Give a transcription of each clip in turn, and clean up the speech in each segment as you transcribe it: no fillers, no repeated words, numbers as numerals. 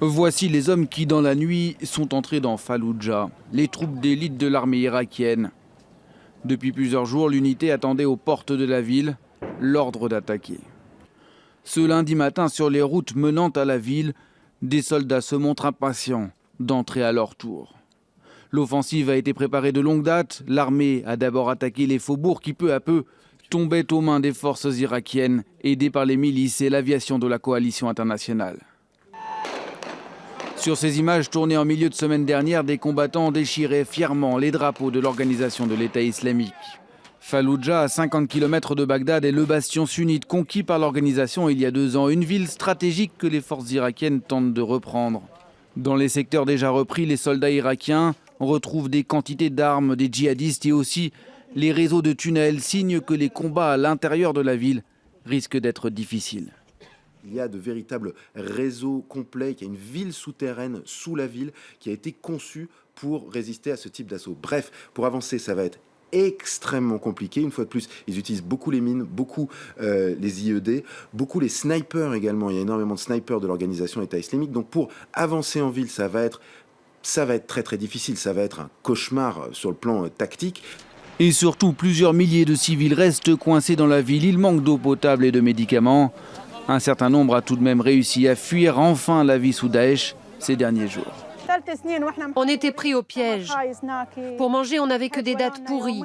Voici les hommes qui, dans la nuit, sont entrés dans Falloujah, les troupes d'élite de l'armée irakienne. Depuis plusieurs jours, l'unité attendait aux portes de la ville l'ordre d'attaquer. Ce lundi matin, sur les routes menant à la ville, des soldats se montrent impatients d'entrer à leur tour. L'offensive a été préparée de longue date. L'armée a d'abord attaqué les faubourgs qui, peu à peu, tombaient aux mains des forces irakiennes, aidées par les milices et l'aviation de la coalition internationale. Sur ces images tournées en milieu de semaine dernière, des combattants déchiraient fièrement les drapeaux de l'organisation de l'État islamique. Falloujah, à 50 km de Bagdad, est le bastion sunnite conquis par l'organisation il y a 2 ans, une ville stratégique que les forces irakiennes tentent de reprendre. Dans les secteurs déjà repris, les soldats irakiens retrouvent des quantités d'armes, des djihadistes et aussi les réseaux de tunnels, signe que les combats à l'intérieur de la ville risquent d'être difficiles. Il y a de véritables réseaux complets, il y a une ville souterraine sous la ville qui a été conçue pour résister à ce type d'assaut. Bref, pour avancer, ça va être extrêmement compliqué. Une fois de plus, ils utilisent beaucoup les mines, beaucoup les IED, beaucoup les snipers également. Il y a énormément de snipers de l'organisation État islamique. Donc pour avancer en ville, ça va être très très difficile. Ça va être un cauchemar sur le plan tactique. Et surtout, plusieurs milliers de civils restent coincés dans la ville. Il manque d'eau potable et de médicaments. Un certain nombre a tout de même réussi à fuir enfin la vie sous Daesh ces derniers jours. On était pris au piège. Pour manger, on n'avait que des dattes pourries.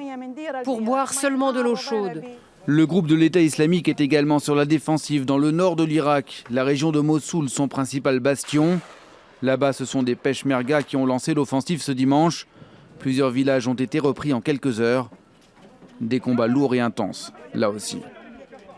Pour boire, seulement de l'eau chaude. Le groupe de l'État islamique est également sur la défensive dans le nord de l'Irak, la région de Mossoul, son principal bastion. Là-bas, ce sont des peshmergas qui ont lancé l'offensive ce dimanche. Plusieurs villages ont été repris en quelques heures. Des combats lourds et intenses, là aussi.